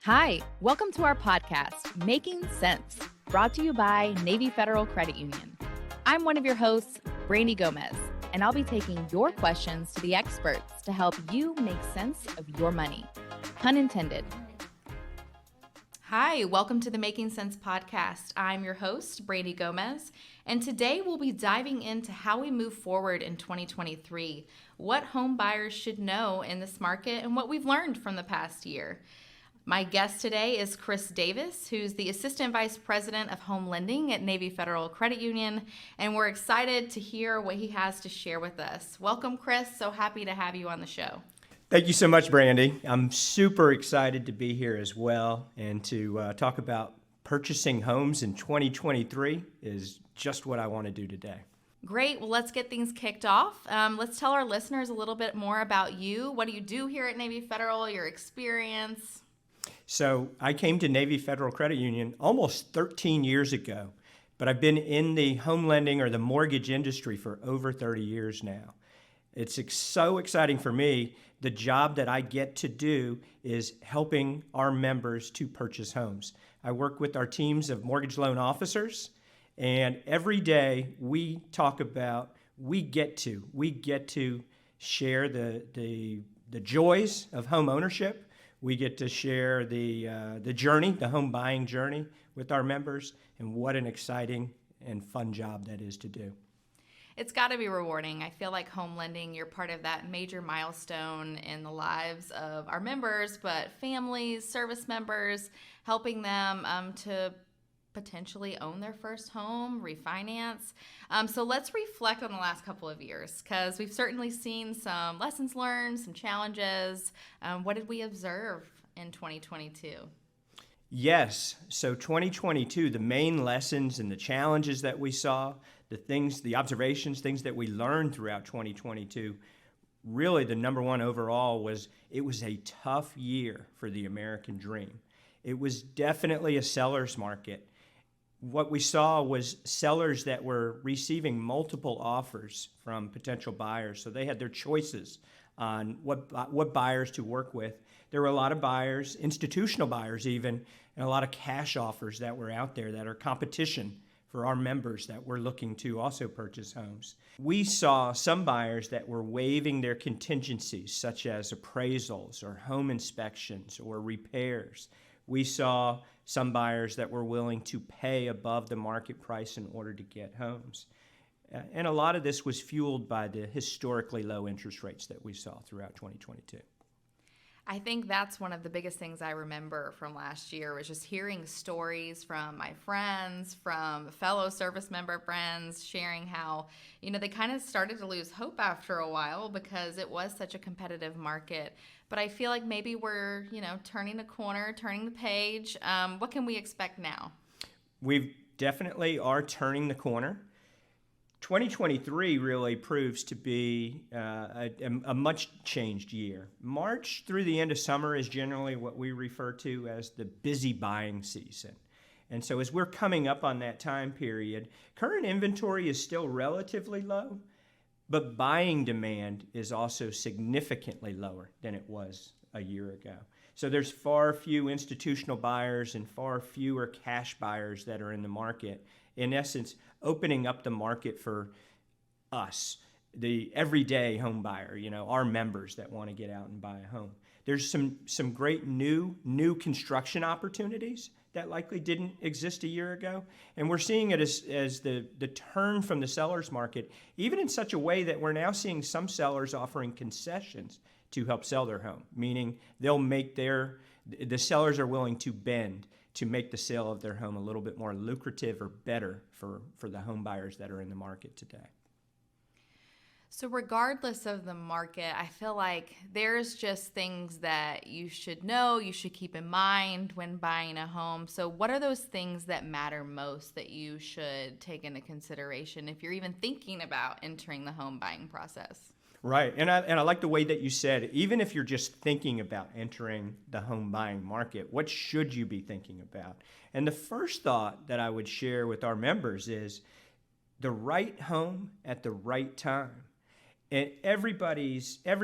Hi, welcome to our podcast, Making Sense, brought to you by Navy Federal Credit Union. I'm one of your hosts, Brandi Gomez, and I'll be taking your questions to the experts to help you make sense of your money. Pun intended. Hi, welcome to the Making Sense podcast. I'm your host, Brandi Gomez, and today we'll be diving into how we move forward in 2023, what home buyers should know in this market, and what we've learned from the past year. My guest today is Chris Davis, who's the Assistant Vice President of Home Lending at Navy Federal Credit Union, and we're excited to hear what he has to share with us. Welcome, Chris. So happy to have you on the show. Thank you so much, Brandi. I'm super excited to be here as well, and to talk about purchasing homes in 2023 is just what I want to do today. Great. Well, let's get things kicked off. Let's tell our listeners a little bit more about you. What do you do here at Navy Federal, your experience? So I came to Navy Federal Credit Union almost 13 years ago, but I've been in the home lending or the mortgage industry for over 30 years now. It's so exciting for me. The job that I get to do is helping our members to purchase homes. I work with our teams of mortgage loan officers, and every day we talk about, we get to share the joys of home ownership. We get to share the journey, the home buying journey with our members, and what an exciting and fun job that is to do. It's got to be rewarding. I feel like home lending, you're part of that major milestone in the lives of our members, but families, service members, helping them to potentially own their first home, refinance. So let's reflect on the last couple of years, because we've certainly seen some lessons learned, some challenges. What did we observe in 2022? Yes. So 2022, the main lessons and the challenges that we saw, the observations, things that we learned throughout 2022, really the number one overall was it was a tough year for the American dream. It was definitely a seller's market. What we saw was sellers that were receiving multiple offers from potential buyers. So they had their choices on what buyers to work with. There were a lot of buyers, institutional buyers even, and a lot of cash offers that were out there that are competition for our members that were looking to also purchase homes. We saw some buyers that were waiving their contingencies, such as appraisals or home inspections or repairs. We saw some buyers that were willing to pay above the market price in order to get homes. And a lot of this was fueled by the historically low interest rates that we saw throughout 2022. I think that's one of the biggest things I remember from last year was just hearing stories from my friends, from fellow service member friends, sharing how, they kind of started to lose hope after a while because it was such a competitive market. But I feel like maybe we're, turning the corner, turning the page. What can we expect now? We definitely are turning the corner. 2023 really proves to be a much changed year. March through the end of summer is generally what we refer to as the busy buying season. And so as we're coming up on that time period, current inventory is still relatively low, but buying demand is also significantly lower than it was a year ago. So there's far few institutional buyers and far fewer cash buyers that are in the market. In essence, opening up the market for us, the everyday home buyer, our members that want to get out and buy a home. There's some great new construction opportunities that likely didn't exist a year ago. And we're seeing it as the turn from the seller's market, even in such a way that we're now seeing some sellers offering concessions to help sell their home, meaning the sellers are willing to bend to make the sale of their home a little bit more lucrative or better for the home buyers that are in the market today. So regardless of the market, I feel like there's just things that you should know, you should keep in mind when buying a home. So what are those things that matter most that you should take into consideration if you're even thinking about entering the home buying process? Right, and I like the way that you said, even if you're just thinking about entering the home buying market, what should you be thinking about? And the first thought that I would share with our members is the right home at the right time. And every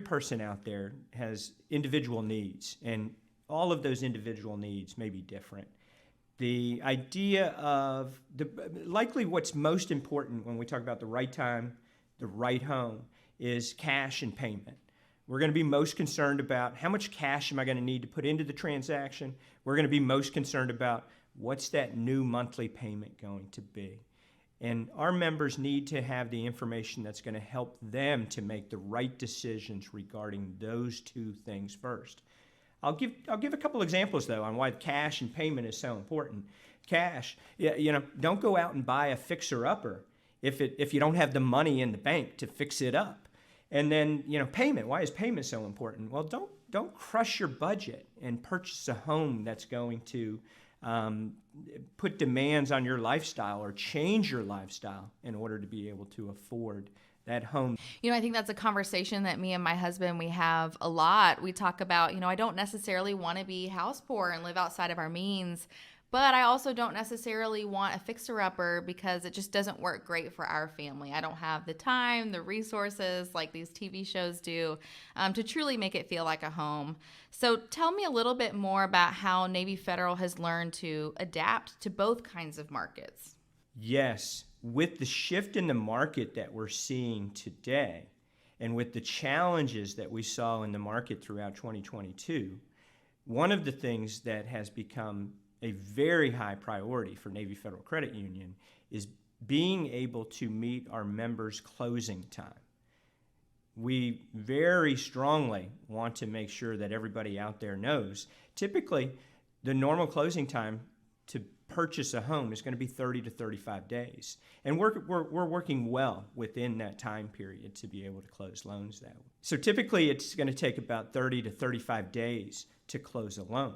person out there has individual needs, and all of those individual needs may be different. The idea of likely what's most important when we talk about the right time, the right home, is cash and payment. We're going to be most concerned about how much cash am I going to need to put into the transaction. We're going to be most concerned about what's that new monthly payment going to be. And our members need to have the information that's going to help them to make the right decisions regarding those two things first. I'll give a couple examples, though, on why cash and payment is so important. Cash, don't go out and buy a fixer-upper if you don't have the money in the bank to fix it up. And then, payment. Why is payment so important? Well, don't crush your budget and purchase a home that's going to put demands on your lifestyle or change your lifestyle in order to be able to afford that home. I think that's a conversation that me and my husband, we have a lot. We talk about, I don't necessarily want to be house poor and live outside of our means, but I also don't necessarily want a fixer-upper because it just doesn't work great for our family. I don't have the time, the resources like these TV shows do to truly make it feel like a home. So tell me a little bit more about how Navy Federal has learned to adapt to both kinds of markets. Yes. With the shift in the market that we're seeing today, and with the challenges that we saw in the market throughout 2022, one of the things that has become a very high priority for Navy Federal Credit Union is being able to meet our members' closing time. We very strongly want to make sure that everybody out there knows, typically the normal closing time to purchase a home is going to be 30 to 35 days. And we're working well within that time period to be able to close loans that way. So typically it's going to take about 30 to 35 days to close a loan.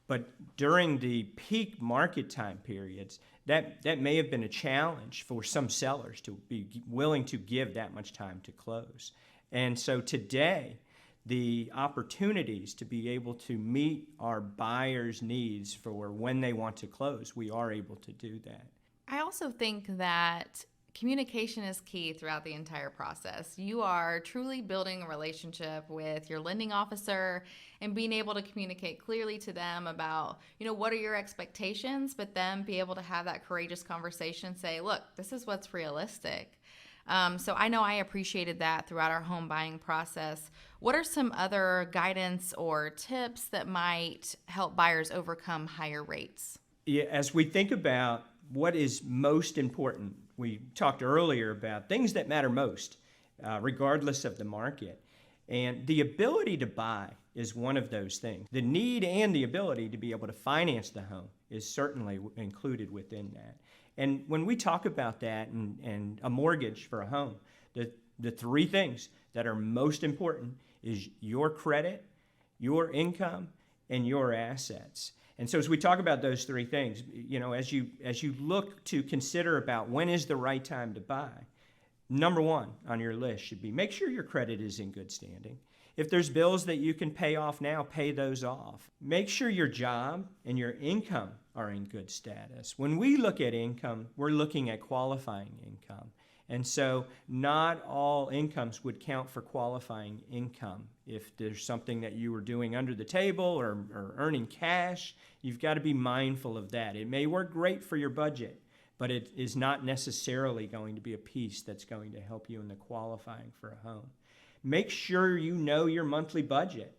But during the peak market time periods, that may have been a challenge for some sellers to be willing to give that much time to close. And so today, the opportunities to be able to meet our buyers' needs for when they want to close, we are able to do that. I also think that communication is key throughout the entire process. You are truly building a relationship with your lending officer and being able to communicate clearly to them about, what are your expectations, but then be able to have that courageous conversation, say, look, this is what's realistic. So I know I appreciated that throughout our home buying process. What are some other guidance or tips that might help buyers overcome higher rates? Yeah, as we think about what is most important, we talked earlier about things that matter most, regardless of the market. And the ability to buy is one of those things. The need and the ability to be able to finance the home is certainly included within that. And when we talk about that and a mortgage for a home, the three things that are most important is your credit, your income, and your assets. And so as we talk about those three things, as you look to consider about when is the right time to buy, number one on your list should be make sure your credit is in good standing. If there's bills that you can pay off now, pay those off. Make sure your job and your income are in good status. When we look at income, we're looking at qualifying income. And so not all incomes would count for qualifying income. If there's something that you were doing under the table or earning cash, you've got to be mindful of that. It may work great for your budget, but it is not necessarily going to be a piece that's going to help you in the qualifying for a home. Make sure you know your monthly budget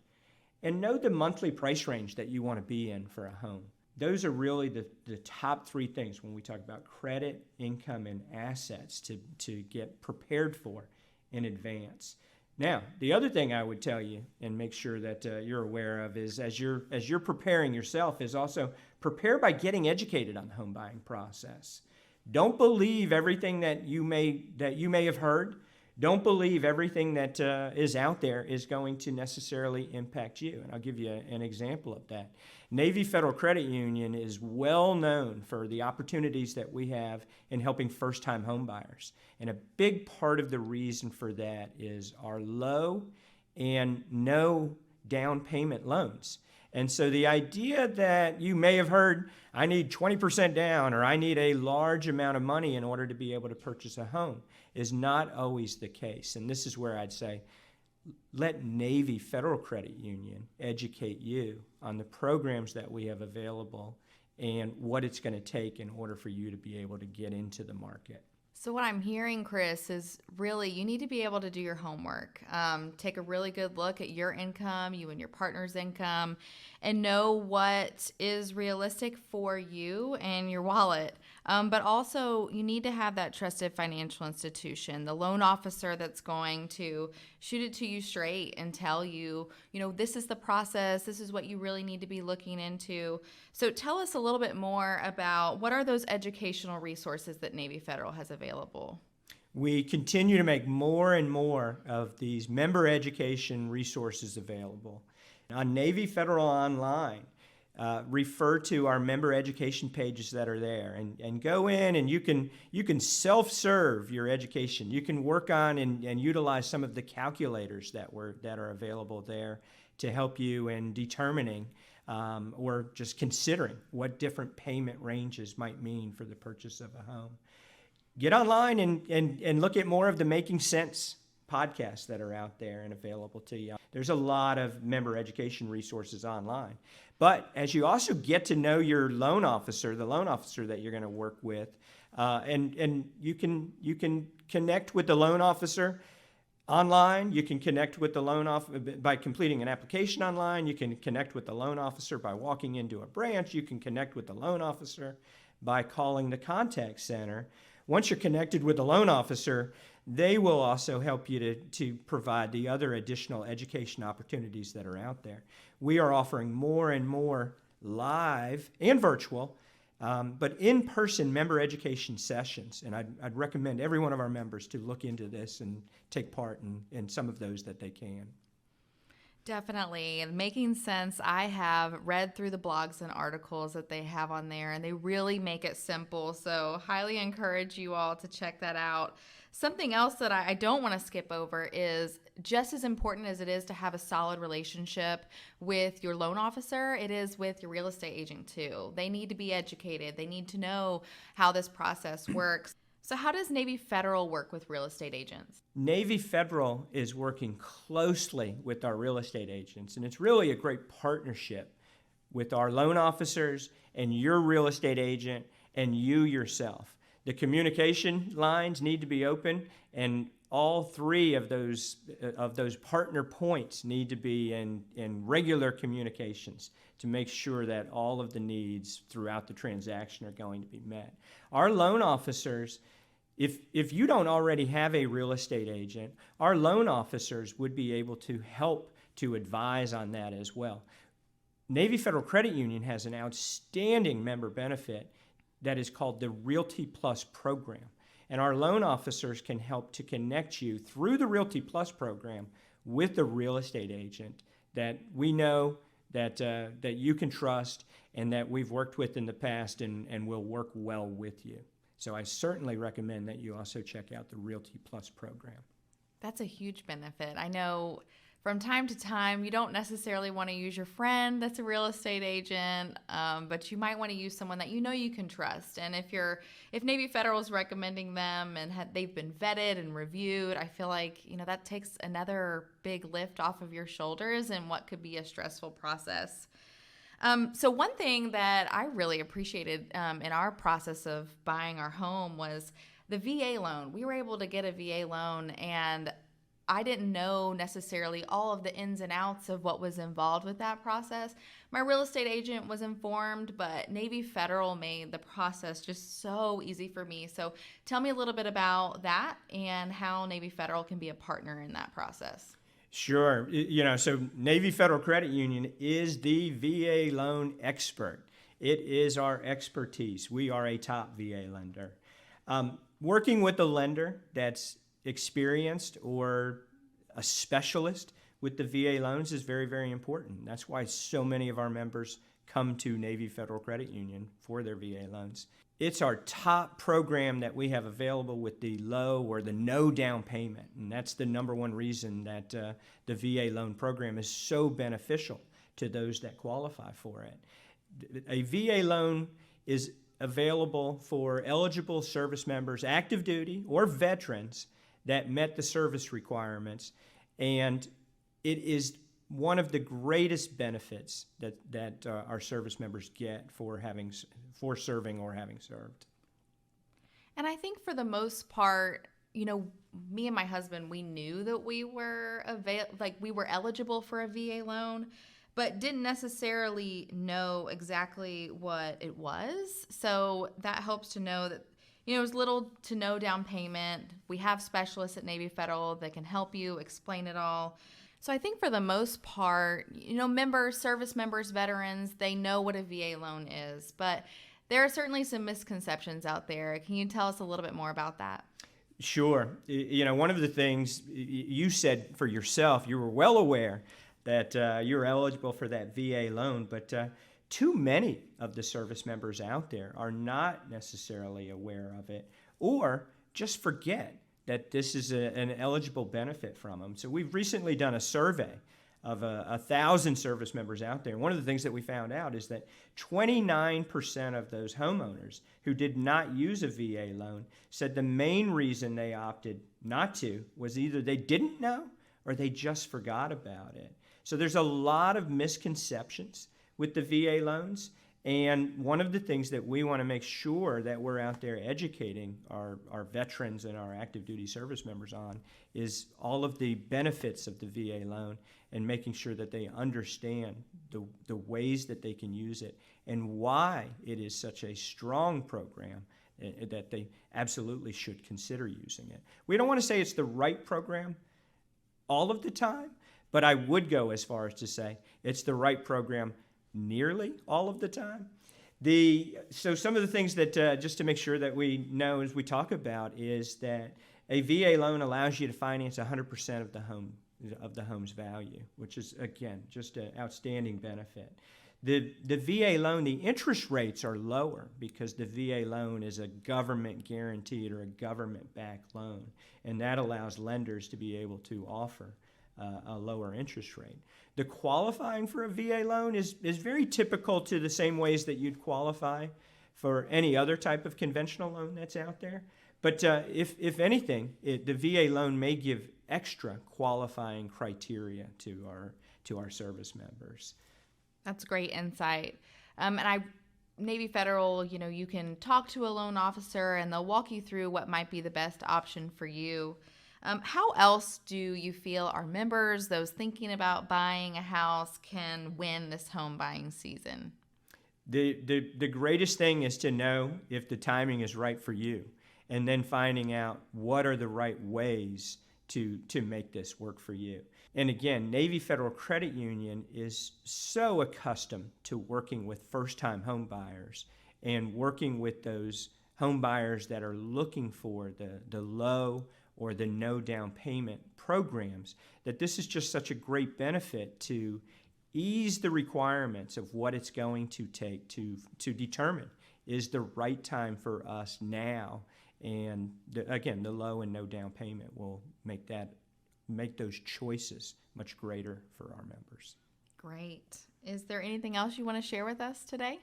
and know the monthly price range that you want to be in for a home. Those are really the top three things when we talk about credit, income, and assets to get prepared for in advance. Now, the other thing I would tell you and make sure that you're aware of is as you're preparing yourself is also prepare by getting educated on the home buying process. Don't believe everything that you may have heard. Don't believe everything that is out there is going to necessarily impact you. And I'll give you an example of that. Navy Federal Credit Union is well known for the opportunities that we have in helping first-time home buyers. And a big part of the reason for that is our low and no down payment loans. And so the idea that you may have heard, I need 20% down or I need a large amount of money in order to be able to purchase a home is not always the case. And this is where I'd say, let Navy Federal Credit Union educate you on the programs that we have available and what it's going to take in order for you to be able to get into the market. So what I'm hearing, Chris, is really you need to be able to do your homework. Take a really good look at your income, you and your partner's income, and know what is realistic for you and your wallet. But also, you need to have that trusted financial institution, the loan officer that's going to shoot it to you straight and tell you, this is the process, this is what you really need to be looking into. So tell us a little bit more about what are those educational resources that Navy Federal has available? We continue to make more and more of these member education resources available. On Navy Federal Online, refer to our member education pages that are there and go in and you can self-serve your education. You can work on and utilize some of the calculators that are available there to help you in determining or just considering what different payment ranges might mean for the purchase of a home. Get online and look at more of the MakingCents podcasts that are out there and available to you. There's a lot of member education resources online. But as you also get to know your loan officer, the loan officer that you're going to work with, and you can connect with the loan officer online. You can connect with the loan officer by completing an application online. You can connect with the loan officer by walking into a branch. You can connect with the loan officer by calling the contact center. Once you're connected with the loan officer, they will also help you to provide the other additional education opportunities that are out there. We are offering more and more live and virtual, but in-person member education sessions. And I'd recommend every one of our members to look into this and take part in some of those that they can. Definitely. And MakingCents, I have read through the blogs and articles that they have on there, and they really make it simple. So highly encourage you all to check that out. Something else that I don't want to skip over is just as important as it is to have a solid relationship with your loan officer, it is with your real estate agent too. They need to be educated. They need to know how this process works. So how does Navy Federal work with real estate agents? Navy Federal is working closely with our real estate agents, and it's really a great partnership with our loan officers and your real estate agent and you yourself. The communication lines need to be open, and all three of those partner points need to be in regular communications to make sure that all of the needs throughout the transaction are going to be met. Our loan officers, if you don't already have a real estate agent, our loan officers would be able to help to advise on that as well. Navy Federal Credit Union has an outstanding member benefit that is called the Realty Plus program. And our loan officers can help to connect you through the Realty Plus program with a real estate agent that we know that you can trust and that we've worked with in the past and will work well with you. So I certainly recommend that you also check out the Realty Plus program. That's a huge benefit. I know from time to time, you don't necessarily want to use your friend that's a real estate agent, but you might want to use someone that you know you can trust. And if Navy Federal is recommending them and they've been vetted and reviewed, I feel like that takes another big lift off of your shoulders in what could be a stressful process. So one thing that I really appreciated in our process of buying our home was the VA loan. We were able to get a VA loan, and I didn't know necessarily all of the ins and outs of what was involved with that process. My real estate agent was informed, but Navy Federal made the process just so easy for me. So tell me a little bit about that and how Navy Federal can be a partner in that process. Sure. So Navy Federal Credit Union is the VA loan expert. It is our expertise. We are a top VA lender. Working with a lender that's experienced or a specialist with the VA loans is very, very important. That's why so many of our members come to Navy Federal Credit Union for their VA loans. It's our top program that we have available with the low or the no down payment, and that's the number one reason that the VA loan program is so beneficial to those that qualify for it. A VA loan is available for eligible service members, active duty or veterans, that met the service requirements And it is one of the greatest benefits that our service members get for serving or having served. And I think for the most part, me and my husband, we knew that we were we were eligible for a VA loan, but didn't necessarily know exactly what it was. So that helps to know that, it was little to no down payment. We have specialists at Navy Federal that can help you explain it all. So I think for the most part, service members, veterans, they know what a VA loan is, but there are certainly some misconceptions out there. Can you tell us a little bit more about that? Sure. One of the things you said for yourself, you were well aware that you're eligible for that VA loan, but too many of the service members out there are not necessarily aware of it, or just forget that this is an eligible benefit from them. So we've recently done a survey of 1,000 service members out there. One of the things that we found out is that 29% of those homeowners who did not use a VA loan said the main reason they opted not to was either they didn't know or they just forgot about it. So there's a lot of misconceptions with the VA loans. And one of the things that we want to make sure that we're out there educating our veterans and our active duty service members on is all of the benefits of the VA loan and making sure that they understand the ways that they can use it and why it is such a strong program that they absolutely should consider using it. We don't want to say it's the right program all of the time, but I would go as far as to say it's the right program nearly all of the time. So some of the things that, just to make sure that we know as we talk about, is that a VA loan allows you to finance 100% of the home's value, which is, again, just an outstanding benefit. The VA loan, the interest rates are lower because the VA loan is a government guaranteed or a government-backed loan, and that allows lenders to be able to offer a lower interest rate. The qualifying for a VA loan is very typical to the same ways that you'd qualify for any other type of conventional loan that's out there. But if anything, the VA loan may give extra qualifying criteria to our service members. That's great insight. Navy Federal, you can talk to a loan officer and they'll walk you through what might be the best option for you. How else do you feel our members, those thinking about buying a house, can win this home buying season? The greatest thing is to know if the timing is right for you, and then finding out what are the right ways to make this work for you. And again, Navy Federal Credit Union is so accustomed to working with first-time home buyers and working with those home buyers that are looking for the low or the no down payment programs, that this is just such a great benefit to ease the requirements of what it's going to take to determine is the right time for us now. And again, the low and no down payment will make those choices much greater for our members. Great. Is there anything else you want to share with us today?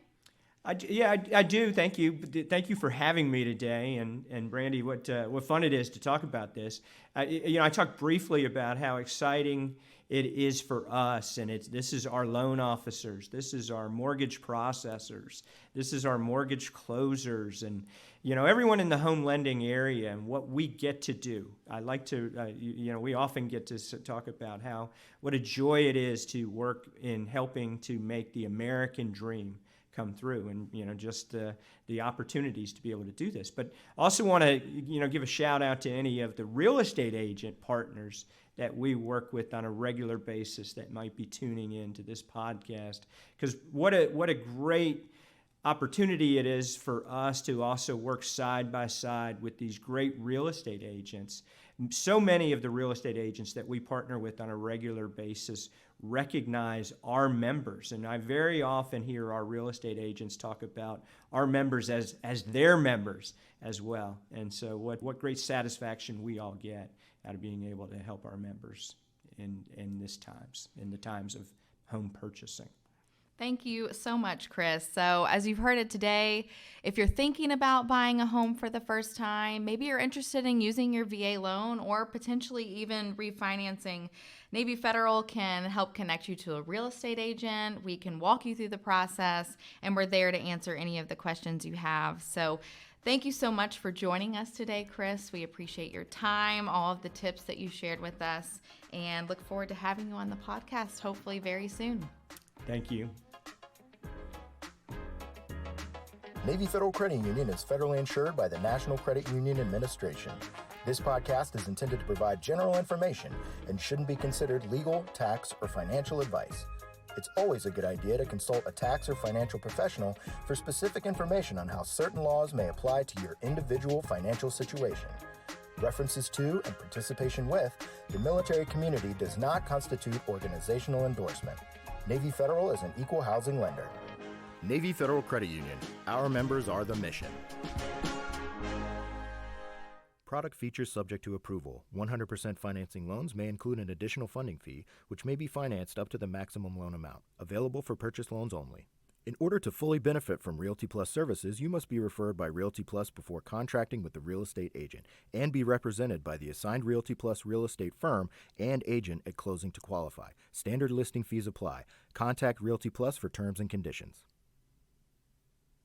I do. Thank you. Thank you for having me today. And Brandi, what fun it is to talk about this. I talked briefly about how exciting it is for us, and this is our loan officers, this is our mortgage processors, this is our mortgage closers, and everyone in the home lending area and what we get to do. I like to, we often get to talk about what a joy it is to work in helping to make the American dream come through, and just the opportunities to be able to do this. But also want to give a shout out to any of the real estate agent partners that we work with on a regular basis that might be tuning in to this podcast, because what a great opportunity it is for us to also work side by side with these great real estate agents. So many of the real estate agents that we partner with on a regular basis recognize our members, and I very often hear our real estate agents talk about our members as their members as well. And so what great satisfaction we all get out of being able to help our members in the times of home purchasing. Thank you so much, Chris. So, as you've heard it today, if you're thinking about buying a home for the first time, maybe you're interested in using your VA loan or potentially even refinancing, Navy Federal can help connect you to a real estate agent. We can walk you through the process, and we're there to answer any of the questions you have. So, thank you so much for joining us today, Chris. We appreciate your time, all of the tips that you shared with us, and look forward to having you on the podcast hopefully very soon. Thank you. Navy Federal Credit Union is federally insured by the National Credit Union Administration. This podcast is intended to provide general information and shouldn't be considered legal, tax, or financial advice. It's always a good idea to consult a tax or financial professional for specific information on how certain laws may apply to your individual financial situation. References to and participation with the military community does not constitute organizational endorsement. Navy Federal is an equal housing lender. Navy Federal Credit Union. Our members are the mission. Product features subject to approval. 100% financing loans may include an additional funding fee, which may be financed up to the maximum loan amount. Available for purchase loans only. In order to fully benefit from Realty Plus services, you must be referred by Realty Plus before contracting with the real estate agent and be represented by the assigned Realty Plus real estate firm and agent at closing to qualify. Standard listing fees apply. Contact Realty Plus for terms and conditions.